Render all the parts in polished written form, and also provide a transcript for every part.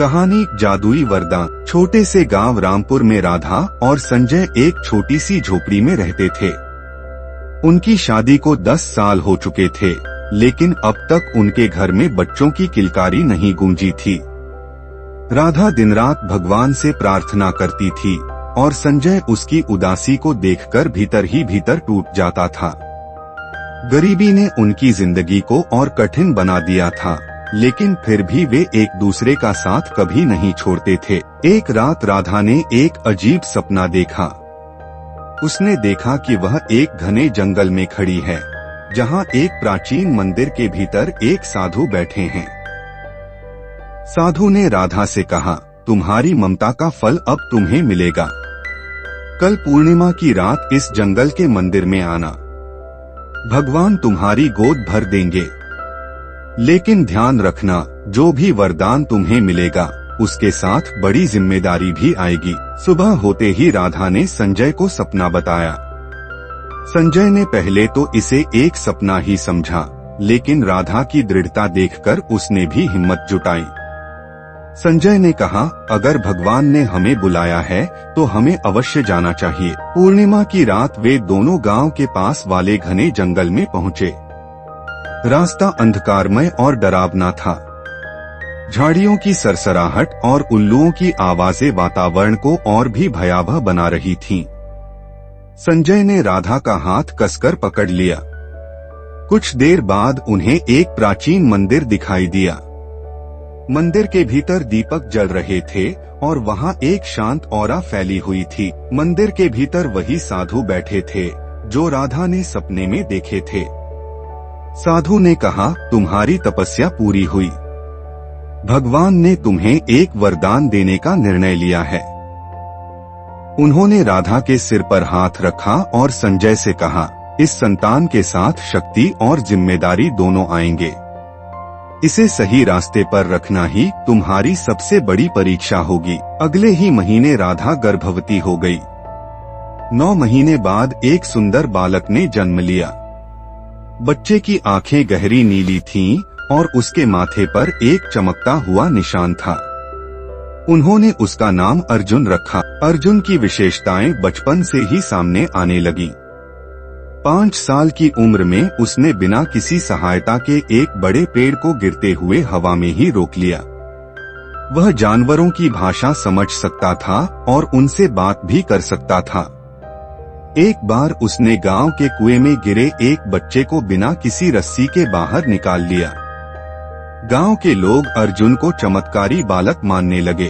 कहानी जादुई वरदान। छोटे से गांव रामपुर में राधा और संजय एक छोटी सी झोपड़ी में रहते थे। उनकी शादी को 10 साल हो चुके थे, लेकिन अब तक उनके घर में बच्चों की किलकारी नहीं गूंजी थी। राधा दिन रात भगवान से प्रार्थना करती थी और संजय उसकी उदासी को देखकर भीतर ही भीतर टूट जाता था। गरीबी ने उनकी जिंदगी को और कठिन बना दिया था, लेकिन फिर भी वे एक दूसरे का साथ कभी नहीं छोड़ते थे। एक रात राधा ने एक अजीब सपना देखा। उसने देखा कि वह एक घने जंगल में खड़ी है, जहां एक प्राचीन मंदिर के भीतर एक साधु बैठे हैं। साधु ने राधा से कहा, तुम्हारी ममता का फल अब तुम्हें मिलेगा। कल पूर्णिमा की रात इस जंगल के मंदिर में आना, भगवान तुम्हारी गोद भर देंगे। लेकिन ध्यान रखना, जो भी वरदान तुम्हें मिलेगा उसके साथ बड़ी जिम्मेदारी भी आएगी। सुबह होते ही राधा ने संजय को सपना बताया। संजय ने पहले तो इसे एक सपना ही समझा, लेकिन राधा की दृढ़ता देखकर उसने भी हिम्मत जुटाई। संजय ने कहा, अगर भगवान ने हमें बुलाया है तो हमें अवश्य जाना चाहिए। पूर्णिमा की रात वे दोनों गांव के पास वाले घने जंगल में पहुंचे। रास्ता अंधकारमय और डरावना था। झाड़ियों की सरसराहट और उल्लुओं की आवाजें वातावरण को और भी भयावह बना रही थीं। संजय ने राधा का हाथ कसकर पकड़ लिया। कुछ देर बाद उन्हें एक प्राचीन मंदिर दिखाई दिया। मंदिर के भीतर दीपक जल रहे थे और वहां एक शांत ऑरा फैली हुई थी। मंदिर के भीतर वही साधु बैठे थे जो राधा ने सपने में देखे थे। साधु ने कहा, तुम्हारी तपस्या पूरी हुई। भगवान ने तुम्हें एक वरदान देने का निर्णय लिया है। उन्होंने राधा के सिर पर हाथ रखा और संजय से कहा, इस संतान के साथ शक्ति और जिम्मेदारी दोनों आएंगे। इसे सही रास्ते पर रखना ही तुम्हारी सबसे बड़ी परीक्षा होगी। अगले ही महीने राधा गर्भवती हो गई। 9 महीने बाद एक सुंदर बालक ने जन्म लिया। बच्चे की आंखें गहरी नीली थीं और उसके माथे पर एक चमकता हुआ निशान था। उन्होंने उसका नाम अर्जुन रखा। अर्जुन की विशेषताएं बचपन से ही सामने आने लगीं। 5 साल की उम्र में उसने बिना किसी सहायता के एक बड़े पेड़ को गिरते हुए हवा में ही रोक लिया। वह जानवरों की भाषा समझ सकता था और उनसे बात भी कर सकता था। एक बार उसने गांव के कुएं में गिरे एक बच्चे को बिना किसी रस्सी के बाहर निकाल लिया। गांव के लोग अर्जुन को चमत्कारी बालक मानने लगे।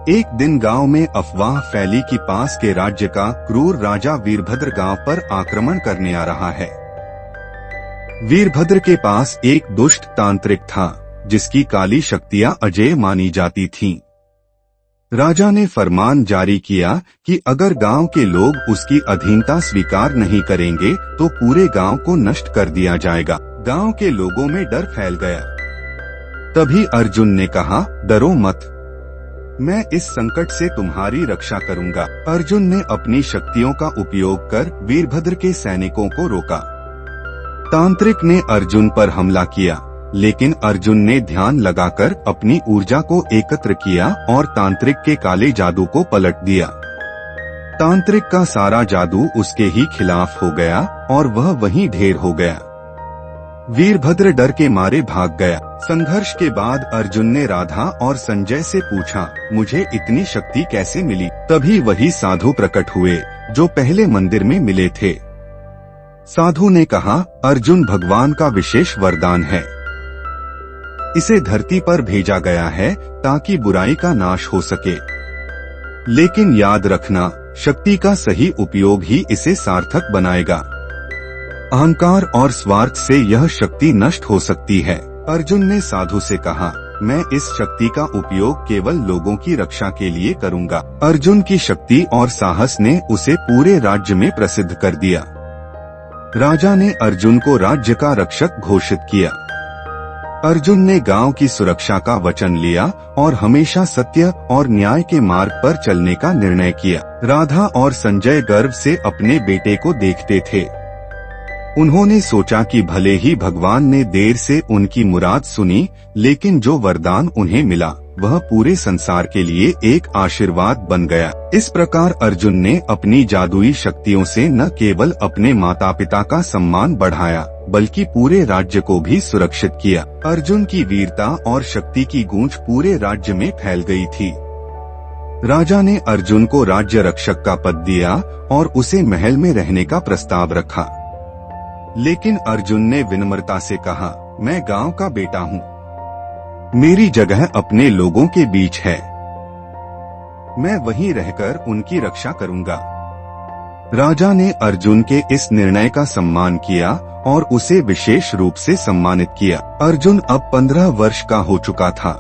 एक दिन गांव में अफवाह फैली कि पास के राज्य का क्रूर राजा वीरभद्र गांव पर आक्रमण करने आ रहा है। वीरभद्र के पास एक दुष्ट तांत्रिक था, जिसकी काली शक्तियां अजेय मानी जाती थीं। राजा ने फरमान जारी किया कि अगर गांव के लोग उसकी अधीनता स्वीकार नहीं करेंगे तो पूरे गांव को नष्ट कर दिया जाएगा। गांव के लोगों में डर फैल गया। तभी अर्जुन ने कहा, डरो मत, मैं इस संकट से तुम्हारी रक्षा करूंगा। अर्जुन ने अपनी शक्तियों का उपयोग कर वीरभद्र के सैनिकों को रोका। तांत्रिक ने अर्जुन पर हमला किया, लेकिन अर्जुन ने ध्यान लगाकर अपनी ऊर्जा को एकत्र किया और तांत्रिक के काले जादू को पलट दिया। तांत्रिक का सारा जादू उसके ही खिलाफ हो गया और वह वहीं ढेर हो गया। वीरभद्र डर के मारे भाग गया। संघर्ष के बाद अर्जुन ने राधा और संजय से पूछा, मुझे इतनी शक्ति कैसे मिली? तभी वही साधु प्रकट हुए जो पहले मंदिर में मिले थे। साधु ने कहा, अर्जुन भगवान का विशेष वरदान है। इसे धरती पर भेजा गया है ताकि बुराई का नाश हो सके। लेकिन याद रखना, शक्ति का सही उपयोग ही इसे सार्थक बनाएगा। अहंकार और स्वार्थ से यह शक्ति नष्ट हो सकती है। अर्जुन ने साधु से कहा, मैं इस शक्ति का उपयोग केवल लोगों की रक्षा के लिए करूंगा। अर्जुन की शक्ति और साहस ने उसे पूरे राज्य में प्रसिद्ध कर दिया। राजा ने अर्जुन को राज्य का रक्षक घोषित किया। अर्जुन ने गांव की सुरक्षा का वचन लिया और हमेशा सत्य और न्याय के मार्ग पर चलने का निर्णय किया। राधा और संजय गर्व से अपने बेटे को देखते थे। उन्होंने सोचा कि भले ही भगवान ने देर से उनकी मुराद सुनी, लेकिन जो वरदान उन्हें मिला वह पूरे संसार के लिए एक आशीर्वाद बन गया। इस प्रकार अर्जुन ने अपनी जादुई शक्तियों से न केवल अपने माता पिता का सम्मान बढ़ाया, बल्कि पूरे राज्य को भी सुरक्षित किया। अर्जुन की वीरता और शक्ति की गूंज पूरे राज्य में फैल गई थी। राजा ने अर्जुन को राज्य रक्षक का पद दिया और उसे महल में रहने का प्रस्ताव रखा। लेकिन अर्जुन ने विनम्रता से कहा, मैं गांव का बेटा हूँ, मेरी जगह अपने लोगों के बीच है, मैं वहीं रहकर उनकी रक्षा करूंगा। राजा ने अर्जुन के इस निर्णय का सम्मान किया और उसे विशेष रूप से सम्मानित किया। अर्जुन अब 15 वर्ष का हो चुका था।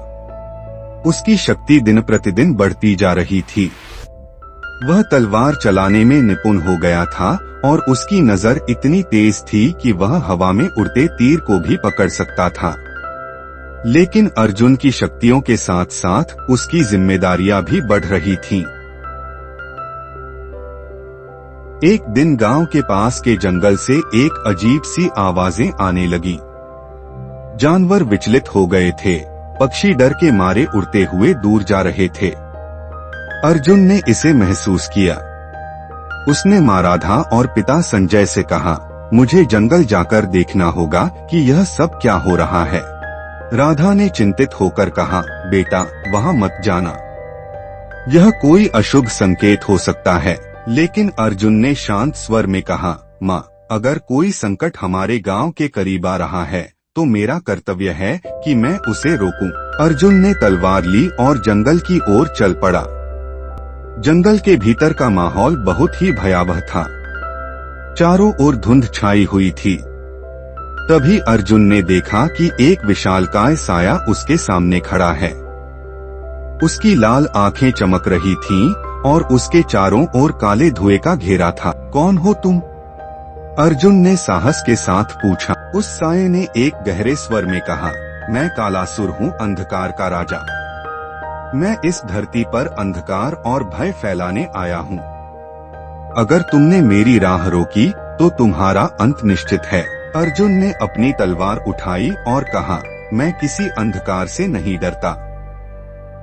उसकी शक्ति दिन प्रतिदिन बढ़ती जा रही थी। वह तलवार चलाने में निपुण हो गया था और उसकी नजर इतनी तेज थी कि वह हवा में उड़ते तीर को भी पकड़ सकता था। लेकिन अर्जुन की शक्तियों के साथ साथ उसकी जिम्मेदारियां भी बढ़ रही थीं। एक दिन गांव के पास के जंगल से एक अजीब सी आवाजें आने लगी। जानवर विचलित हो गए थे, पक्षी डर के मारे उड़ते हुए दूर जा रहे थे। अर्जुन ने इसे महसूस किया। उसने माँ राधा और पिता संजय से कहा, मुझे जंगल जाकर देखना होगा कि यह सब क्या हो रहा है। राधा ने चिंतित होकर कहा, बेटा वहाँ मत जाना, यह कोई अशुभ संकेत हो सकता है। लेकिन अर्जुन ने शांत स्वर में कहा, माँ, अगर कोई संकट हमारे गांव के करीब आ रहा है तो मेरा कर्तव्य है कि मैं उसे रोकूं। अर्जुन ने तलवार ली और जंगल की ओर चल पड़ा। जंगल के भीतर का माहौल बहुत ही भयावह था। चारों ओर धुंध छाई हुई थी। तभी अर्जुन ने देखा कि एक विशालकाय साया उसके सामने खड़ा है। उसकी लाल आंखें चमक रही थीं और उसके चारों ओर काले धुएं का घेरा था। कौन हो तुम? अर्जुन ने साहस के साथ पूछा। उस साये ने एक गहरे स्वर में कहा, मैं कालासुर हूँ, अंधकार का राजा। मैं इस धरती पर अंधकार और भय फैलाने आया हूँ। अगर तुमने मेरी राह रोकी तो तुम्हारा अंत निश्चित है। अर्जुन ने अपनी तलवार उठाई और कहा, मैं किसी अंधकार से नहीं डरता।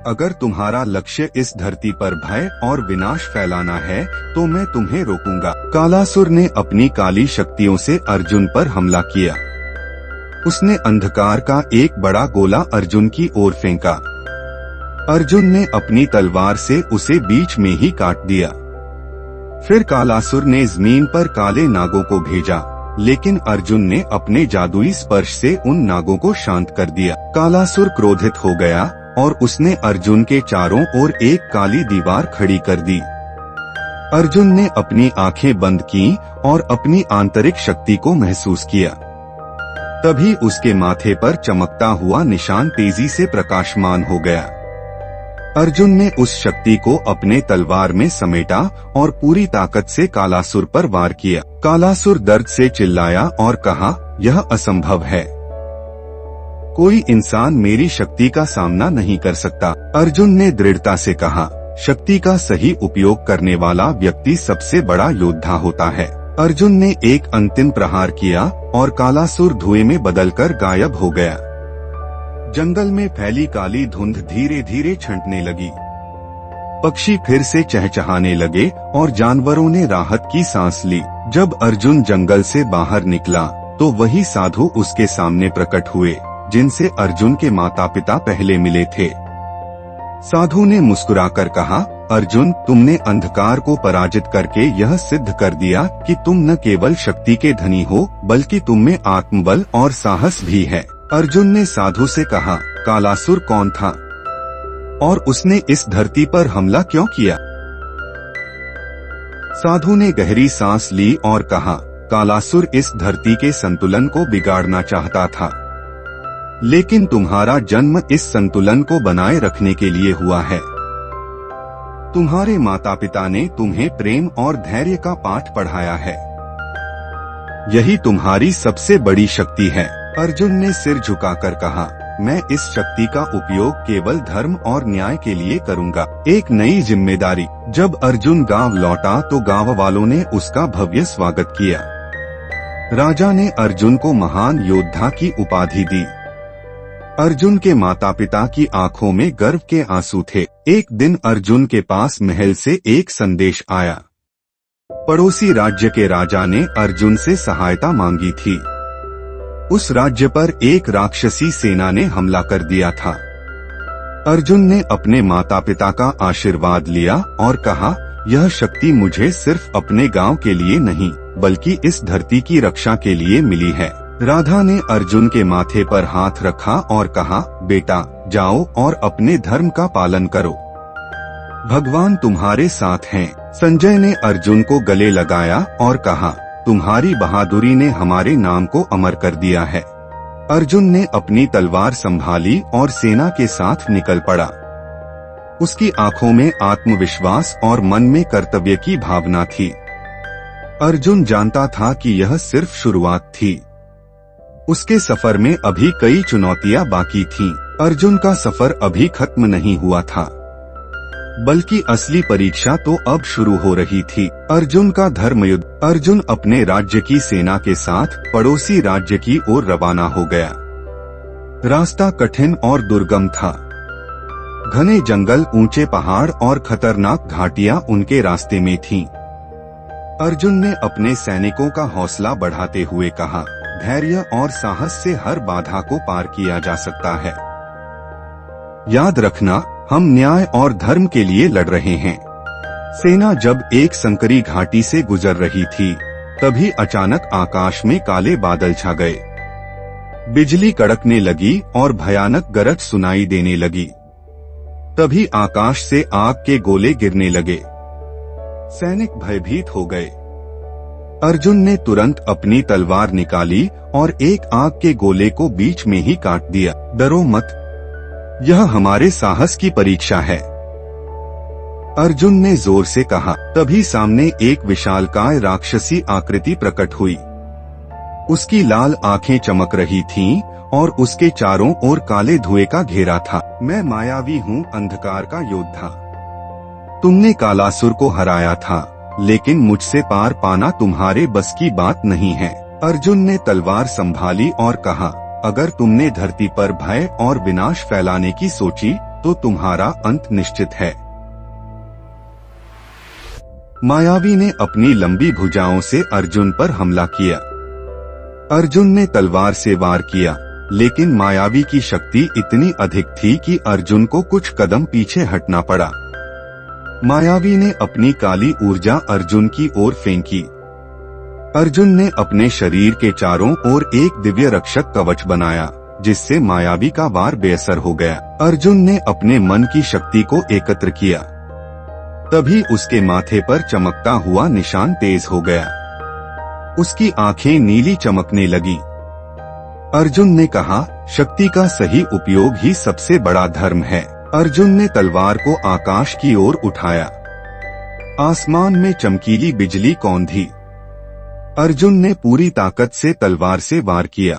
अगर तुम्हारा लक्ष्य इस धरती पर भय और विनाश फैलाना है तो मैं तुम्हें रोकूंगा। कालासुर ने अपनी काली शक्तियों से अर्जुन पर हमला किया। उसने अंधकार का एक बड़ा गोला अर्जुन की ओर फेंका। अर्जुन ने अपनी तलवार से उसे बीच में ही काट दिया। फिर कालासुर ने जमीन पर काले नागों को भेजा, लेकिन अर्जुन ने अपने जादुई स्पर्श से उन नागों को शांत कर दिया। कालासुर क्रोधित हो गया और उसने अर्जुन के चारों ओर एक काली दीवार खड़ी कर दी। अर्जुन ने अपनी आंखें बंद की और अपनी आंतरिक शक्ति को महसूस किया। तभी उसके माथे पर चमकता हुआ निशान तेजी से प्रकाशमान हो गया। अर्जुन ने उस शक्ति को अपने तलवार में समेटा और पूरी ताकत से कालासुर पर वार किया। कालासुर दर्द से चिल्लाया और कहा, यह असंभव है, कोई इंसान मेरी शक्ति का सामना नहीं कर सकता। अर्जुन ने दृढ़ता से कहा, शक्ति का सही उपयोग करने वाला व्यक्ति सबसे बड़ा योद्धा होता है। अर्जुन ने एक अंतिम प्रहार किया और कालासुर धुएं में बदलकर गायब हो गया। जंगल में फैली काली धुंध धीरे धीरे छंटने लगी। पक्षी फिर से चहचहाने लगे और जानवरों ने राहत की सांस ली। जब अर्जुन जंगल से बाहर निकला तो वही साधु उसके सामने प्रकट हुए जिनसे अर्जुन के माता पिता पहले मिले थे। साधु ने मुस्कुराकर कहा, अर्जुन, तुमने अंधकार को पराजित करके यह सिद्ध कर दिया कि तुम न केवल शक्ति के धनी हो बल्कि तुम में आत्मबल और साहस भी है। अर्जुन ने साधु से कहा, कालासुर कौन था और उसने इस धरती पर हमला क्यों किया? साधु ने गहरी सांस ली और कहा, कालासुर इस धरती के संतुलन को बिगाड़ना चाहता था, लेकिन तुम्हारा जन्म इस संतुलन को बनाए रखने के लिए हुआ है। तुम्हारे माता पिता ने तुम्हें प्रेम और धैर्य का पाठ पढ़ाया है, यही तुम्हारी सबसे बड़ी शक्ति है। अर्जुन ने सिर झुकाकर कहा, मैं इस शक्ति का उपयोग केवल धर्म और न्याय के लिए करूंगा। एक नई जिम्मेदारी। जब अर्जुन गांव लौटा तो गांव वालों ने उसका भव्य स्वागत किया। राजा ने अर्जुन को महान योद्धा की उपाधि दी। अर्जुन के माता पिता की आंखों में गर्व के आंसू थे। एक दिन अर्जुन के पास महल से एक संदेश आया। पड़ोसी राज्य के राजा ने अर्जुन से सहायता मांगी थी। उस राज्य पर एक राक्षसी सेना ने हमला कर दिया था। अर्जुन ने अपने माता पिता का आशीर्वाद लिया और कहा, यह शक्ति मुझे सिर्फ अपने गांव के लिए नहीं बल्कि इस धरती की रक्षा के लिए मिली है। राधा ने अर्जुन के माथे पर हाथ रखा और कहा, बेटा जाओ और अपने धर्म का पालन करो, भगवान तुम्हारे साथ हैं। संजय ने अर्जुन को गले लगाया और कहा, तुम्हारी बहादुरी ने हमारे नाम को अमर कर दिया है। अर्जुन ने अपनी तलवार संभाली और सेना के साथ निकल पड़ा। उसकी आंखों में आत्मविश्वास और मन में कर्तव्य की भावना थी। अर्जुन जानता था कि यह सिर्फ शुरुआत थी। उसके सफर में अभी कई चुनौतियां बाकी थीं। अर्जुन का सफर अभी खत्म नहीं हुआ था, बल्कि असली परीक्षा तो अब शुरू हो रही थी। अर्जुन का धर्मयुद्ध। अर्जुन अपने राज्य की सेना के साथ पड़ोसी राज्य की ओर रवाना हो गया। रास्ता कठिन और दुर्गम था। घने जंगल, ऊंचे पहाड़ और खतरनाक घाटियां उनके रास्ते में थीं। अर्जुन ने अपने सैनिकों का हौसला बढ़ाते हुए कहा, धैर्य और साहस से हर बाधा को पार किया जा सकता है। याद रखना, हम न्याय और धर्म के लिए लड़ रहे हैं। सेना जब एक संकरी घाटी से गुजर रही थी, तभी अचानक आकाश में काले बादल छा गए। बिजली कड़कने लगी और भयानक गरज सुनाई देने लगी। तभी आकाश से आग के गोले गिरने लगे। सैनिक भयभीत हो गए। अर्जुन ने तुरंत अपनी तलवार निकाली और एक आग के गोले को बीच में ही काट दिया। डरो मत, यह हमारे साहस की परीक्षा है, अर्जुन ने जोर से कहा। तभी सामने एक विशालकाय राक्षसी आकृति प्रकट हुई। उसकी लाल आंखें चमक रही थीं और उसके चारों ओर काले धुएं का घेरा था। मैं मायावी हूँ, अंधकार का योद्धा। तुमने कालासुर को हराया था, लेकिन मुझसे पार पाना तुम्हारे बस की बात नहीं है। अर्जुन ने तलवार संभाली और कहा, अगर तुमने धरती पर भय और विनाश फैलाने की सोची तो तुम्हारा अंत निश्चित है। मायावी ने अपनी लंबी भुजाओं से अर्जुन पर हमला किया। अर्जुन ने तलवार से वार किया, लेकिन मायावी की शक्ति इतनी अधिक थी कि अर्जुन को कुछ कदम पीछे हटना पड़ा। मायावी ने अपनी काली ऊर्जा अर्जुन की ओर फेंकी। अर्जुन ने अपने शरीर के चारों ओर एक दिव्य रक्षक कवच बनाया, जिससे मायावी का वार बेअसर हो गया। अर्जुन ने अपने मन की शक्ति को एकत्र किया। तभी उसके माथे पर चमकता हुआ निशान तेज हो गया। उसकी आंखें नीली चमकने लगी। अर्जुन ने कहा, शक्ति का सही उपयोग ही सबसे बड़ा धर्म है। अर्जुन ने तलवार को आकाश की ओर उठाया। आसमान में चमकीली बिजली कौंधी। अर्जुन ने पूरी ताकत से तलवार से वार किया।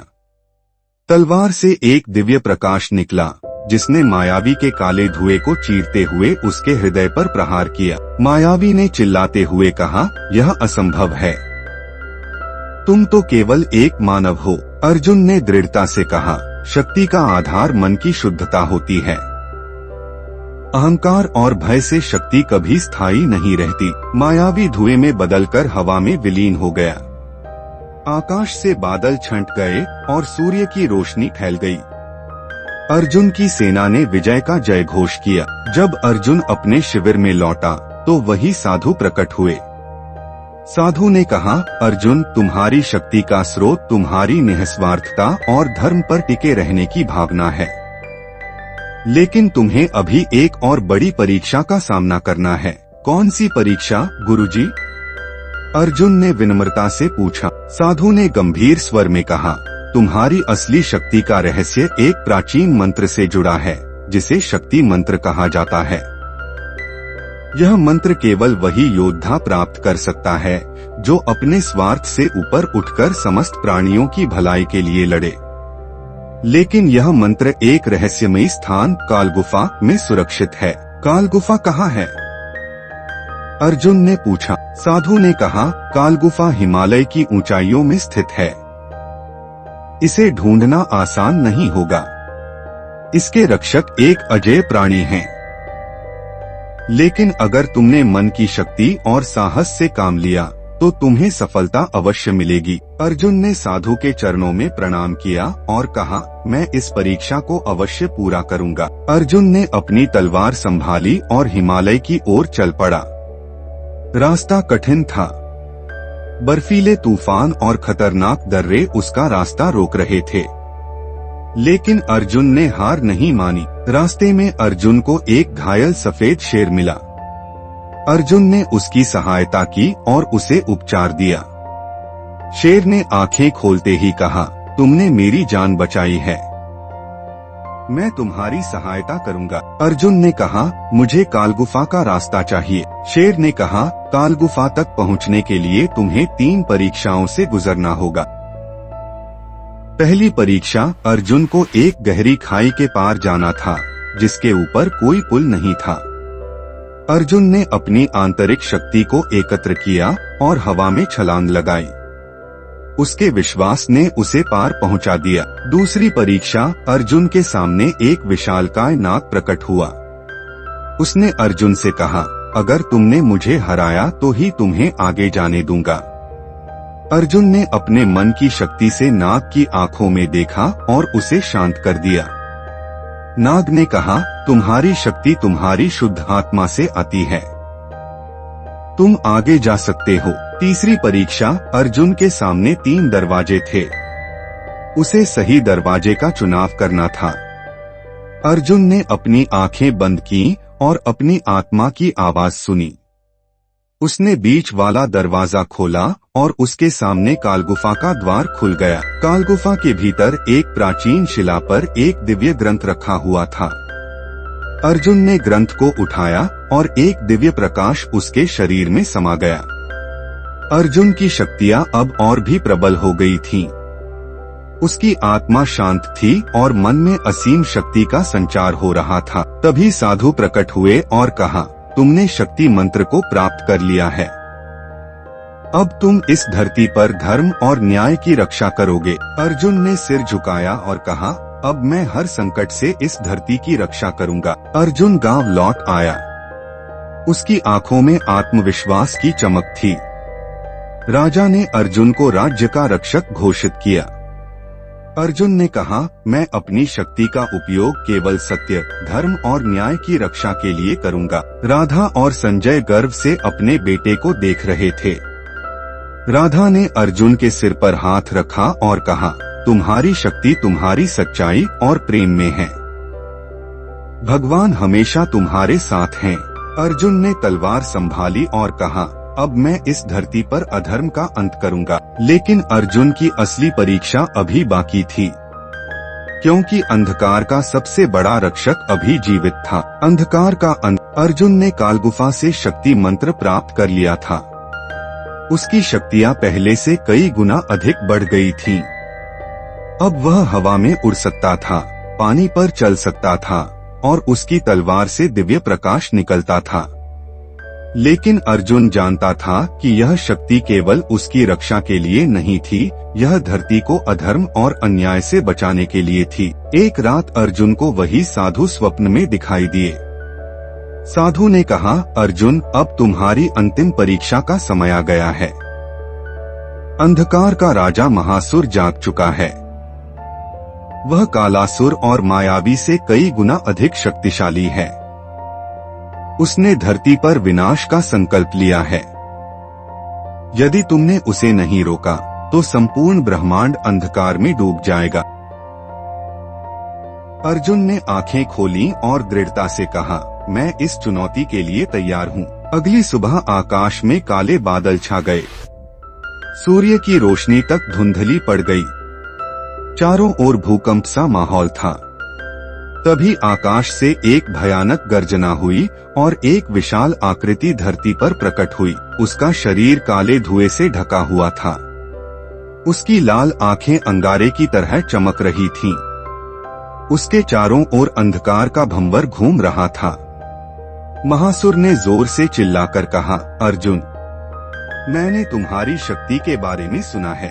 तलवार से एक दिव्य प्रकाश निकला, जिसने मायावी के काले धुएं को चीरते हुए उसके हृदय पर प्रहार किया। मायावी ने चिल्लाते हुए कहा, यह असंभव है, तुम तो केवल एक मानव हो। अर्जुन ने दृढ़ता से कहा, शक्ति का आधार मन की शुद्धता होती है। अहंकार और भय से शक्ति कभी स्थायी नहीं रहती। मायावी धुएं में बदलकर हवा में विलीन हो गया। आकाश से बादल छंट गए और सूर्य की रोशनी फैल गई। अर्जुन की सेना ने विजय का जय घोष किया। जब अर्जुन अपने शिविर में लौटा तो वही साधु प्रकट हुए। साधु ने कहा, अर्जुन, तुम्हारी शक्ति का स्रोत तुम्हारी निस्वार्थता और धर्म पर टिके रहने की भावना है, लेकिन तुम्हें अभी एक और बड़ी परीक्षा का सामना करना है। कौन सी परीक्षा, गुरुजी? अर्जुन ने विनम्रता से पूछा। साधु ने गंभीर स्वर में कहा, तुम्हारी असली शक्ति का रहस्य एक प्राचीन मंत्र से जुड़ा है, जिसे शक्ति मंत्र कहा जाता है। यह मंत्र केवल वही योद्धा प्राप्त कर सकता है जो अपने स्वार्थ से ऊपर उठकर समस्त प्राणियों की भलाई के लिए लड़े। लेकिन यह मंत्र एक रहस्यमयी स्थान काल गुफा में सुरक्षित है। काल गुफा कहाँ है? अर्जुन ने पूछा। साधु ने कहा, काल गुफा हिमालय की ऊंचाइयों में स्थित है। इसे ढूंढना आसान नहीं होगा। इसके रक्षक एक अजेय प्राणी हैं। लेकिन अगर तुमने मन की शक्ति और साहस से काम लिया तो तुम्हें सफलता अवश्य मिलेगी। अर्जुन ने साधु के चरणों में प्रणाम किया और कहा, मैं इस परीक्षा को अवश्य पूरा करूंगा। अर्जुन ने अपनी तलवार संभाली और हिमालय की ओर चल पड़ा। रास्ता कठिन था। बर्फीले तूफान और खतरनाक दर्रे उसका रास्ता रोक रहे थे। लेकिन अर्जुन ने हार नहीं मानी। रास्ते में अर्जुन को एक घायल सफेद शेर मिला। अर्जुन ने उसकी सहायता की और उसे उपचार दिया। शेर ने आंखें खोलते ही कहा, तुमने मेरी जान बचाई है, मैं तुम्हारी सहायता करूंगा। अर्जुन ने कहा, मुझे कालगुफा का रास्ता चाहिए। शेर ने कहा, कालगुफा तक पहुंचने के लिए तुम्हें 3 परीक्षाओं से गुजरना होगा। पहली परीक्षा, अर्जुन को एक गहरी खाई के पार जाना था जिसके ऊपर कोई पुल नहीं था। अर्जुन ने अपनी आंतरिक शक्ति को एकत्र किया और हवा में छलांग लगाई। उसके विश्वास ने उसे पार पहुंचा दिया। दूसरी परीक्षा, अर्जुन के सामने एक विशालकाय नाग प्रकट हुआ। उसने अर्जुन से कहा, अगर तुमने मुझे हराया तो ही तुम्हें आगे जाने दूंगा। अर्जुन ने अपने मन की शक्ति से नाग की आंखों में देखा और उसे शांत कर दिया। नाग ने कहा, तुम्हारी शक्ति तुम्हारी शुद्ध आत्मा से आती है, तुम आगे जा सकते हो। तीसरी परीक्षा, अर्जुन के सामने 3 दरवाजे थे। उसे सही दरवाजे का चुनाव करना था। अर्जुन ने अपनी आंखें बंद की और अपनी आत्मा की आवाज सुनी। उसने बीच वाला दरवाजा खोला और उसके सामने कालगुफा का द्वार खुल गया। कालगुफा के भीतर एक प्राचीन शिला पर एक दिव्य ग्रंथ रखा हुआ था। अर्जुन ने ग्रंथ को उठाया और एक दिव्य प्रकाश उसके शरीर में समा गया। अर्जुन की शक्तियां अब और भी प्रबल हो गई थीं। उसकी आत्मा शांत थी और मन में असीम शक्ति का संचार हो रहा था। तभी साधु प्रकट हुए और कहा, तुमने शक्ति मंत्र को प्राप्त कर लिया है। अब तुम इस धरती पर धर्म और न्याय की रक्षा करोगे। अर्जुन ने सिर झुकाया और कहा, अब मैं हर संकट से इस धरती की रक्षा करूंगा। अर्जुन गांव लौट आया। उसकी आंखों में आत्मविश्वास की चमक थी। राजा ने अर्जुन को राज्य का रक्षक घोषित किया। अर्जुन ने कहा, मैं अपनी शक्ति का उपयोग केवल सत्य, धर्म और न्याय की रक्षा के लिए करूंगा। राधा और संजय गर्व से अपने बेटे को देख रहे थे। राधा ने अर्जुन के सिर पर हाथ रखा और कहा, तुम्हारी शक्ति तुम्हारी सच्चाई और प्रेम में है। भगवान हमेशा तुम्हारे साथ हैं। अर्जुन ने तलवार संभाली और कहा, अब मैं इस धरती पर अधर्म का अंत करूंगा। लेकिन अर्जुन की असली परीक्षा अभी बाकी थी, क्योंकि अंधकार का सबसे बड़ा रक्षक अभी जीवित था। अंधकार का अंत। अर्जुन ने कालगुफा से शक्ति मंत्र प्राप्त कर लिया था। उसकी शक्तियां पहले से कई गुना अधिक बढ़ गई थीं। अब वह हवा में उड़ सकता था, पानी पर चल सकता था और उसकी तलवार से दिव्य प्रकाश निकलता था। लेकिन अर्जुन जानता था कि यह शक्ति केवल उसकी रक्षा के लिए नहीं थी, यह धरती को अधर्म और अन्याय से बचाने के लिए थी। एक रात अर्जुन को वही साधु स्वप्न में दिखाई दिए। साधु ने कहा, अर्जुन, अब तुम्हारी अंतिम परीक्षा का समय आ गया है। अंधकार का राजा महासुर जाग चुका है। वह कालासुर और मायावी से कई गुना अधिक शक्तिशाली है। उसने धरती पर विनाश का संकल्प लिया है। यदि तुमने उसे नहीं रोका तो संपूर्ण ब्रह्मांड अंधकार में डूब जाएगा। अर्जुन ने आंखें खोली और दृढ़ता से कहा, मैं इस चुनौती के लिए तैयार हूँ। अगली सुबह आकाश में काले बादल छा गए। सूर्य की रोशनी तक धुंधली पड़ गई। चारों ओर भूकंप सा माहौल था। तभी आकाश से एक भयानक गर्जना हुई और एक विशाल आकृति धरती पर प्रकट हुई। उसका शरीर काले धुएं से ढका हुआ था। उसकी लाल आंखें अंगारे की तरह चमक रही थीं। उसके चारों ओर अंधकार का भंवर घूम रहा था। महासुर ने जोर से चिल्लाकर कहा, अर्जुन, मैंने तुम्हारी शक्ति के बारे में सुना है,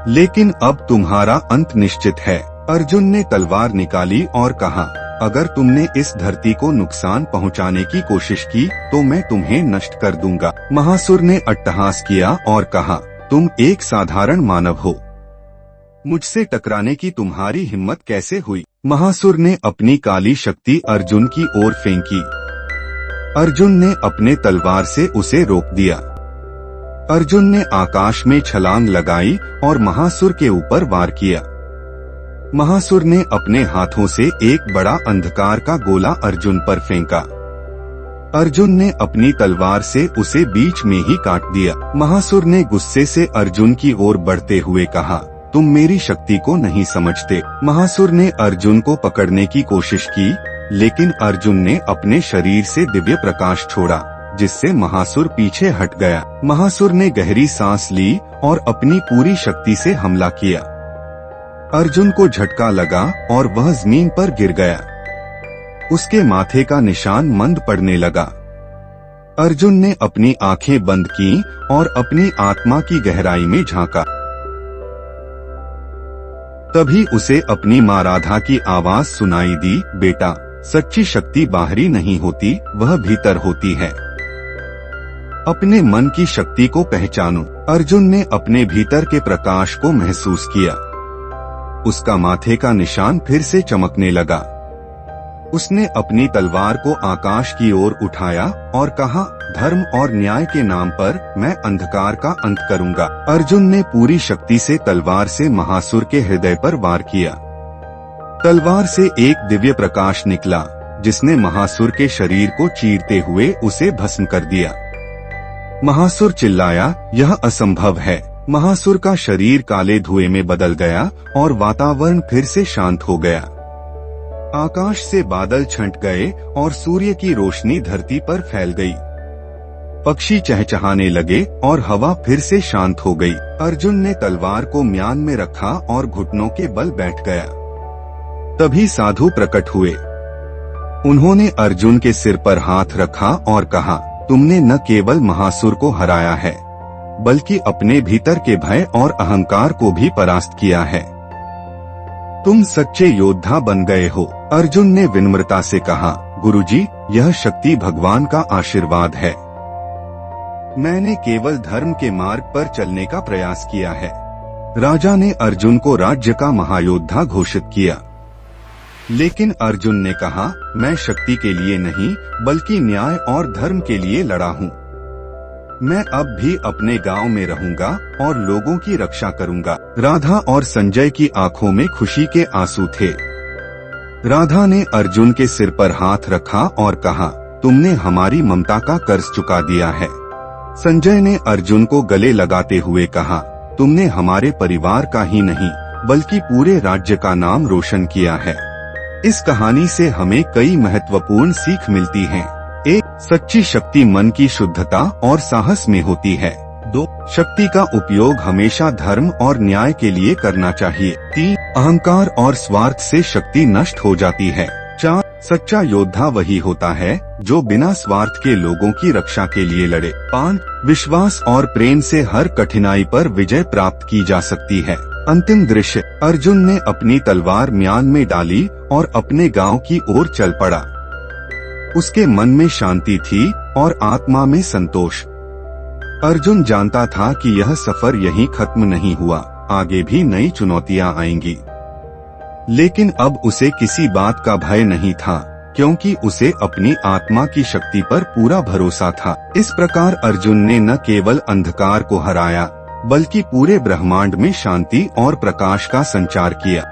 लेकिन अब तुम्हारा अंत निश्चित है। अर्जुन ने तलवार निकाली और कहा, अगर तुमने इस धरती को नुकसान पहुंचाने की कोशिश की तो मैं तुम्हें नष्ट कर दूंगा। महासुर ने अट्टहास किया और कहा, तुम एक साधारण मानव हो, मुझसे टकराने की तुम्हारी हिम्मत कैसे हुई? महासुर ने अपनी काली शक्ति अर्जुन की ओर फेंकी। अर्जुन ने अपने तलवार से उसे रोक दिया। अर्जुन ने आकाश में छलांग लगाई और महासुर के ऊपर वार किया। महासुर ने अपने हाथों से एक बड़ा अंधकार का गोला अर्जुन पर फेंका। अर्जुन ने अपनी तलवार से उसे बीच में ही काट दिया। महासुर ने गुस्से से अर्जुन की ओर बढ़ते हुए कहा, तुम मेरी शक्ति को नहीं समझते। महासुर ने अर्जुन को पकड़ने की कोशिश की, लेकिन अर्जुन ने अपने शरीर से दिव्य प्रकाश छोड़ा, जिससे महासुर पीछे हट गया। महासुर ने गहरी सांस ली और अपनी पूरी शक्ति से हमला किया। अर्जुन को झटका लगा और वह जमीन पर गिर गया। उसके माथे का निशान मंद पड़ने लगा। अर्जुन ने अपनी आंखें बंद की और अपनी आत्मा की गहराई में झांका। तभी उसे अपनी माँ राधा की आवाज सुनाई दी, बेटा, सच्ची शक्ति बाहरी नहीं होती, वह भीतर होती है। अपने मन की शक्ति को पहचानो। अर्जुन ने अपने भीतर के प्रकाश को महसूस किया। उसका माथे का निशान फिर से चमकने लगा। उसने अपनी तलवार को आकाश की ओर उठाया और कहा, धर्म और न्याय के नाम पर मैं अंधकार का अंत करूंगा। अर्जुन ने पूरी शक्ति से तलवार से महासुर के हृदय पर वार किया। तलवार से एक दिव्य प्रकाश निकला, जिसने महासुर के शरीर को चीरते हुए उसे भस्म कर दिया। महासुर चिल्लाया, यह असंभव है। महासुर का शरीर काले धुएं में बदल गया और वातावरण फिर से शांत हो गया। आकाश से बादल छंट गए और सूर्य की रोशनी धरती पर फैल गई। पक्षी चहचहाने लगे और हवा फिर से शांत हो गई। अर्जुन ने तलवार को म्यान में रखा और घुटनों के बल बैठ गया। तभी साधु प्रकट हुए। उन्होंने अर्जुन के सिर पर हाथ रखा और कहा, तुमने न केवल महासुर को हराया है, बल्कि अपने भीतर के भय और अहंकार को भी परास्त किया है। तुम सच्चे योद्धा बन गए हो। अर्जुन ने विनम्रता से कहा, गुरुजी, यह शक्ति भगवान का आशीर्वाद है। मैंने केवल धर्म के मार्ग पर चलने का प्रयास किया है। राजा ने अर्जुन को राज्य का महायोद्धा घोषित किया, लेकिन अर्जुन ने कहा, मैं शक्ति के लिए नहीं, बल्कि न्याय और धर्म के लिए लड़ा हूँ। मैं अब भी अपने गांव में रहूंगा और लोगों की रक्षा करूंगा। राधा और संजय की आंखों में खुशी के आंसू थे। राधा ने अर्जुन के सिर पर हाथ रखा और कहा, तुमने हमारी ममता का कर्ज चुका दिया है। संजय ने अर्जुन को गले लगाते हुए कहा, तुमने हमारे परिवार का ही नहीं, बल्कि पूरे राज्य का नाम रोशन किया है। इस कहानी से हमें कई महत्वपूर्ण सीख मिलती हैं। 1. सच्ची शक्ति मन की शुद्धता और साहस में होती है। 2. शक्ति का उपयोग हमेशा धर्म और न्याय के लिए करना चाहिए। 3. अहंकार और स्वार्थ से शक्ति नष्ट हो जाती है। 4. सच्चा योद्धा वही होता है जो बिना स्वार्थ के लोगों की रक्षा के लिए लड़े। 5. विश्वास और प्रेम से हर कठिनाई पर विजय प्राप्त की जा सकती है। अंतिम दृश्य, अर्जुन ने अपनी तलवार म्यान में डाली और अपने गांव की ओर चल पड़ा। उसके मन में शांति थी और आत्मा में संतोष। अर्जुन जानता था कि यह सफर यहीं खत्म नहीं हुआ, आगे भी नई चुनौतियां आएंगी। लेकिन अब उसे किसी बात का भय नहीं था, क्योंकि उसे अपनी आत्मा की शक्ति पर पूरा भरोसा था। इस प्रकार अर्जुन ने न केवल अंधकार को हराया, बल्कि पूरे ब्रह्मांड में शांति और प्रकाश का संचार किया।